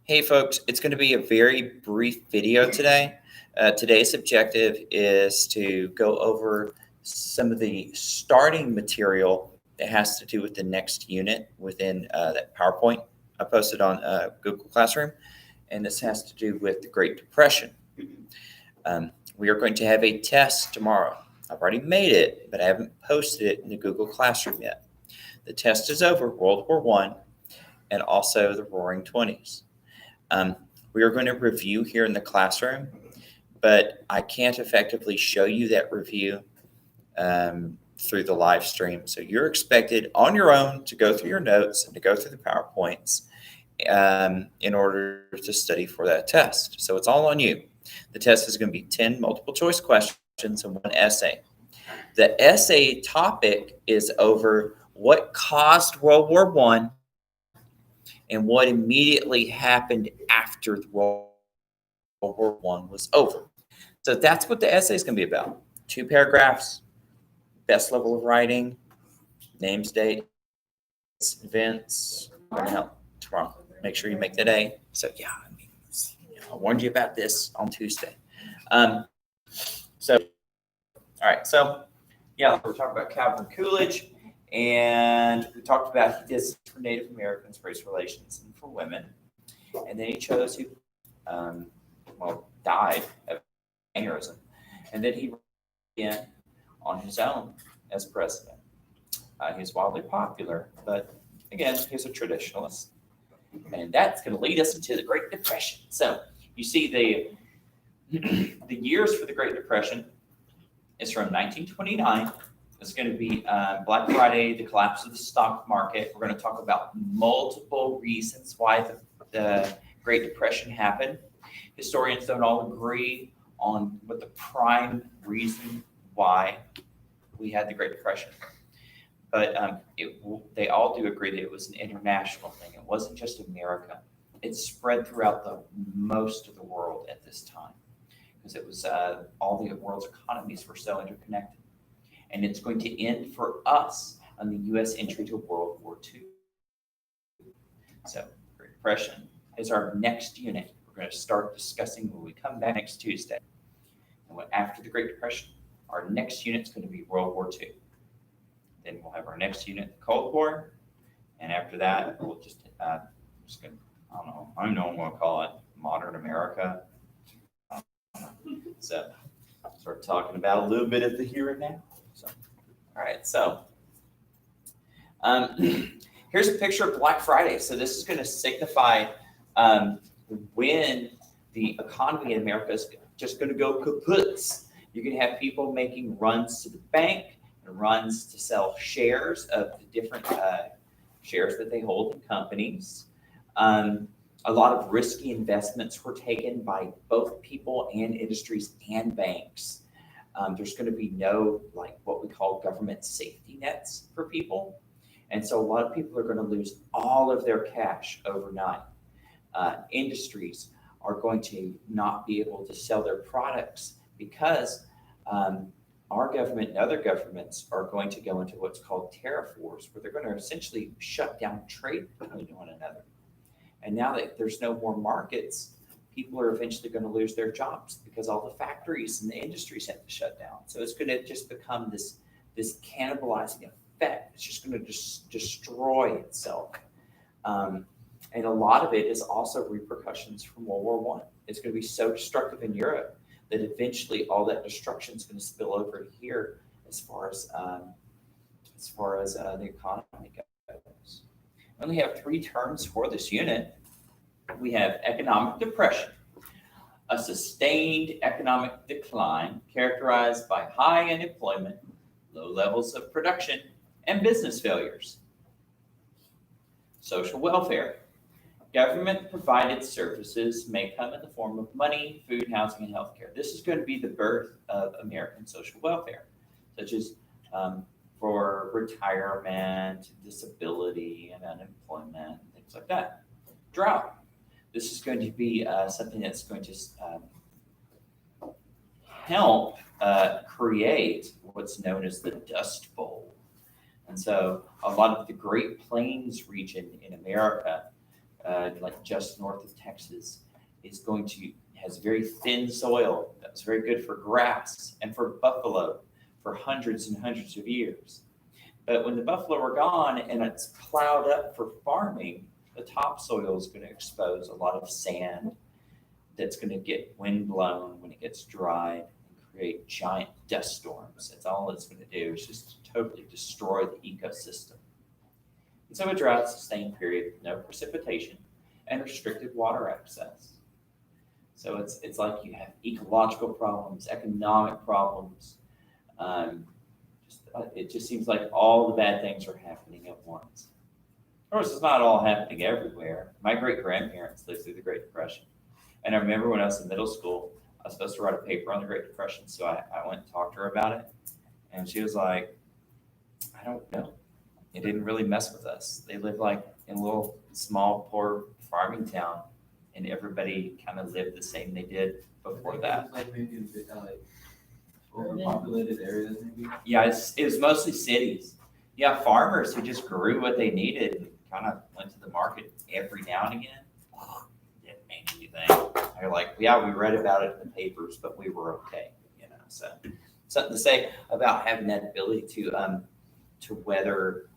Hey folks, it's going to be a very brief video today. Today's objective is to go over some of the starting material that has to do with the next unit within that PowerPoint I posted on Google Classroom, and this has to do with the Great Depression. We are going to have a test tomorrow. I've already made it, but I haven't posted it in the Google Classroom yet. The test is over World War I and also the Roaring Twenties. We are going to review here in the classroom, but I can't effectively show you that review through the live stream. So you're expected on your own to go through your notes and to go through the PowerPoints in order to study for that test. So it's all on you. The test is going to be 10 multiple choice questions and one essay. The essay topic is over what caused World War I and what immediately happened after the World War I was over. So that's what the essay is going to be about. 2 paragraphs, best level of writing, names, dates, events. I'm going to help tomorrow. Make sure you make that A. So yeah, I warned you about this on Tuesday. All right. So yeah, we're talking about Calvin Coolidge. And we talked about he did for Native Americans, race relations, and for women. And then he chose who, died of aneurysm. And then he ran on his own as president. He was wildly popular, but again, he's a traditionalist. And that's going to lead us into the Great Depression. So you see the years for the Great Depression is from 1929. It's going to be Black Friday, the collapse of the stock market. We're going to talk about multiple reasons why the Great Depression happened. Historians don't all agree on what the prime reason why we had the Great Depression. But they all do agree that it was an international thing. It wasn't just America. It spread throughout most of the world at this time because it was all the world's economies were so interconnected. And it's going to end for us on the U.S. entry to World War II. So, Great Depression is our next unit. We're going to start discussing when we come back next Tuesday. And after the Great Depression, our next unit is going to be World War II. Then we'll have our next unit, the Cold War. And after that, we'll just going to, I don't know what I'm going to call it, Modern America. So, start talking about a little bit of the here and now. So, all right, so here's a picture of Black Friday. So this is going to signify when the economy in America is just going to go kaputs. You're going to have people making runs to the bank and runs to sell shares of the different shares that they hold in companies. A lot of risky investments were taken by both people and industries and banks. There's going to be no what we call government safety nets for people. And so a lot of people are going to lose all of their cash overnight. Industries are going to not be able to sell their products because our government and other governments are going to go into what's called tariff wars, where they're going to essentially shut down trade between one another. And now that there's no more markets, people are eventually going to lose their jobs because all the factories and the industries have to shut down. So it's going to just become this cannibalizing effect. It's just going to destroy itself. And a lot of it is also repercussions from World War I. It's going to be so destructive in Europe that eventually all that destruction is going to spill over here as far as the economy goes. We only have 3 terms for this unit. We have economic depression, a sustained economic decline characterized by high unemployment, low levels of production, and business failures. Social welfare. Government-provided services may come in the form of money, food, housing, and healthcare. This is going to be the birth of American social welfare, such as for retirement, disability, and unemployment, things like that. Drought. This is going to be something that's going to help create what's known as the Dust Bowl. And so a lot of the Great Plains region in America like just north of Texas, has very thin soil that's very good for grass and for buffalo for hundreds and hundreds of years. But when the buffalo are gone and it's plowed up for farming, the topsoil is going to expose a lot of sand that's going to get wind blown when it gets dry and create giant dust storms. That's all it's going to do is just totally destroy the ecosystem. And so a drought sustained period with no precipitation and restricted water access. So it's like you have ecological problems, economic problems. It just seems like all the bad things are happening at once. Of course, it's not all happening everywhere. My great-grandparents lived through the Great Depression. And I remember when I was in middle school, I was supposed to write a paper on the Great Depression, so I went and talked to her about it. And she was like, I don't know. It didn't really mess with us. They lived like in a little small, poor farming town, and everybody kind of lived the same they did before that. Like maybe overpopulated areas, maybe? Yeah, it was mostly cities. Yeah, farmers who just grew what they needed and kind of went to the market every now and again. Didn't mean anything. They're like, yeah, we read about it in the papers, but we were okay, you know. So something to say about having that ability to weather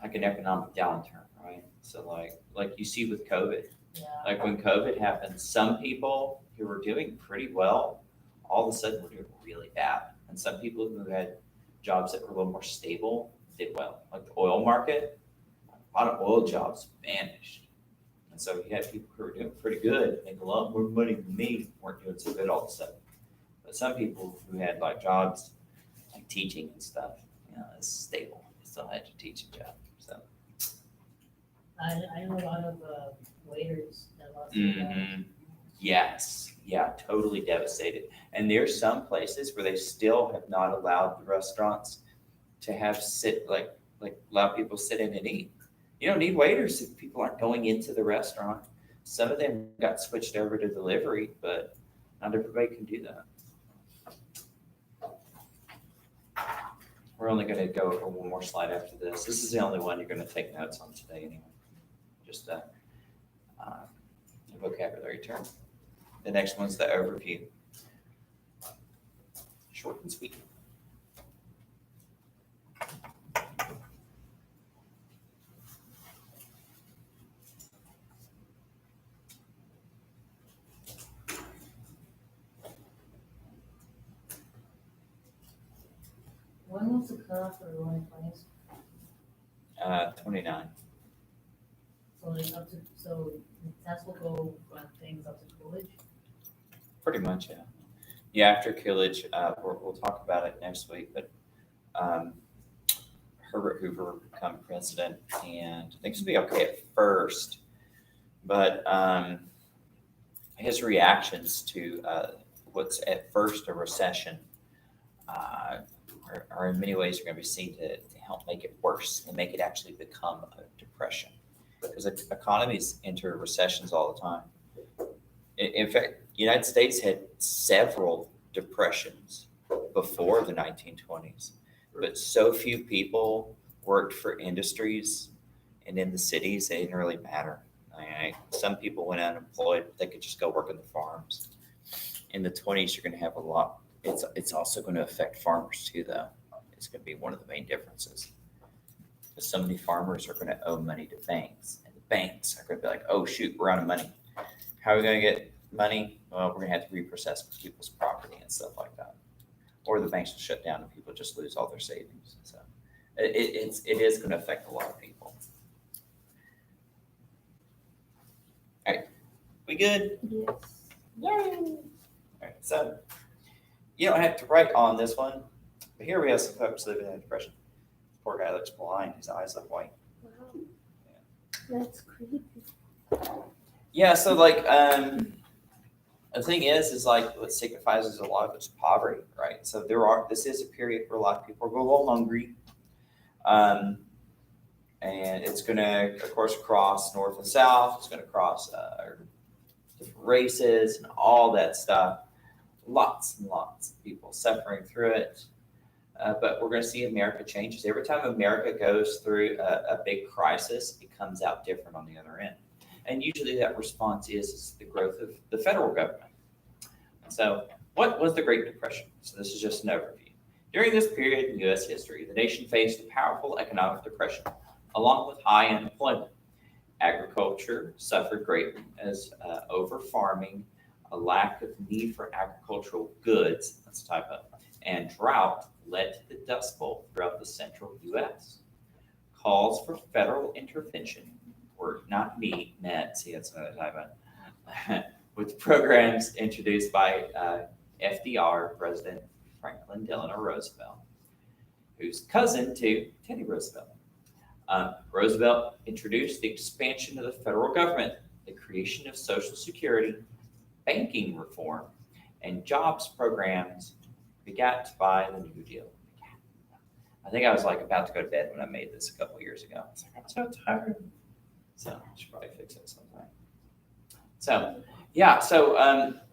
like an economic downturn, right? So like you see with COVID, like when COVID happened, some people who were doing pretty well, all of a sudden were doing really bad. And some people who had jobs that were a little more stable did well. Like the oil market, a lot of oil jobs vanished. And so you had people who were doing pretty good, making a lot more money than me, weren't doing so good all of a sudden. But some people who had like jobs like teaching and stuff, you know, it's stable. They still had to teach a job. So I know a lot of waiters that lost their jobs. Yes, yeah, totally devastated. And there's some places where they still have not allowed the restaurants to have allow people to sit in and eat. You don't need waiters if people aren't going into the restaurant. Some of them got switched over to delivery, but not everybody can do that. We're only going to go over one more slide after this. This is the only one you're going to take notes on today anyway. Just a vocabulary term. The next one's the overview. Short and sweet. When was the cutoff for the 2020s? 29. So like so that's what go run things up to Coolidge? Pretty much, yeah. Yeah, after Coolidge, we'll talk about it next week, but Herbert Hoover become president, and things will be okay at first, but his reactions to what's at first a recession are in many ways are going to be seen to help make it worse and make it actually become a depression. Because economies enter recessions all the time. In fact, the United States had several depressions before the 1920s, but so few people worked for industries, and in the cities, they didn't really matter. Some people went unemployed, but they could just go work on the farms. In the 20s, you're going to have a lot. It's also going to affect farmers too, though. It's going to be one of the main differences. Because so many farmers are going to owe money to banks, and the banks are going to be like, oh, shoot, we're out of money. How are we going to get money? Well, we're going to have to repossess people's property and stuff like that. Or the banks will shut down and people just lose all their savings. So it is going to affect a lot of people. All right, we good? Yes. Yay! All right, so you don't have to write on this one, but here we have some folks living in a depression. Poor guy looks blind. His eyes look white. Wow. Yeah. That's creepy. Yeah, so like the thing is like what signifies is a lot of it's poverty, right? So this is a period where a lot of people are a little hungry. And it's gonna, of course, cross north and south. It's gonna cross different races and all that stuff. Lots and lots of people suffering through it. but we're going to see America changes. Every time America goes through a big crisis, it comes out different on the other end. And usually that response is the growth of the federal government. So what was the Great Depression? So this is just an overview. During this period in U.S. history, the nation faced a powerful economic depression, along with high unemployment. Agriculture suffered greatly as over-farming, a lack of need for agricultural goods, that's a typo, and drought led to the Dust Bowl throughout the central U.S. Calls for federal intervention were not met, see that's another typo, with programs introduced by FDR, President Franklin Delano Roosevelt, who's cousin to Teddy Roosevelt. Roosevelt introduced the expansion of the federal government, the creation of Social Security, banking reform, and jobs programs begat by the New Deal. I think I was like about to go to bed when I made this a couple of years ago. I was like, I'm so tired. So I should probably fix it sometime. So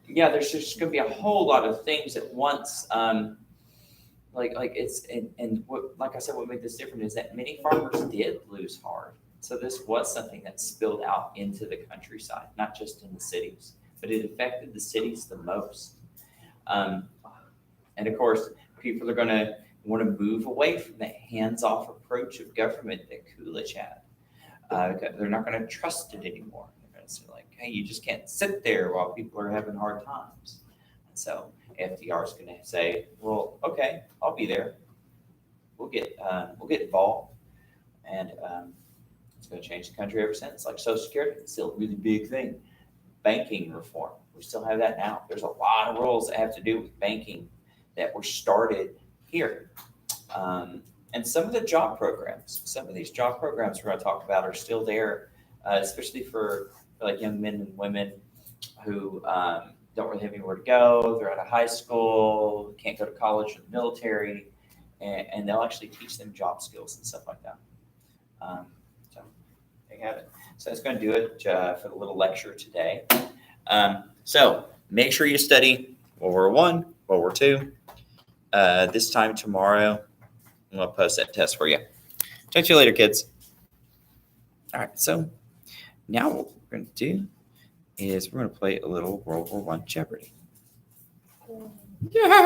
there's just going to be a whole lot of things at once. Like I said, what made this different is that many farmers did lose hard. So this was something that spilled out into the countryside, not just in the cities, but it affected the cities the most. And of course, people are going to want to move away from that hands-off approach of government that Coolidge had. They're not going to trust it anymore. They're going to say like, hey, you just can't sit there while people are having hard times. And so FDR is going to say, well, okay, I'll be there. We'll get involved, and it's going to change the country ever since. Like Social Security, it's still a really big thing. Banking reform, we still have that now. There's a lot of rules that have to do with banking that were started here. And some of the job programs, some of these job programs we're going to talk about are still there, especially for like young men and women who don't really have anywhere to go. They're out of high school, can't go to college or the military, and they'll actually teach them job skills and stuff like that. So they have it. So that's going to do it for the little lecture today. So make sure you study World War I, World War II. This time tomorrow, I'm going to post that test for you. Talk to you later, kids. All right, so now what we're going to do is we're going to play a little World War I Jeopardy. Yeah.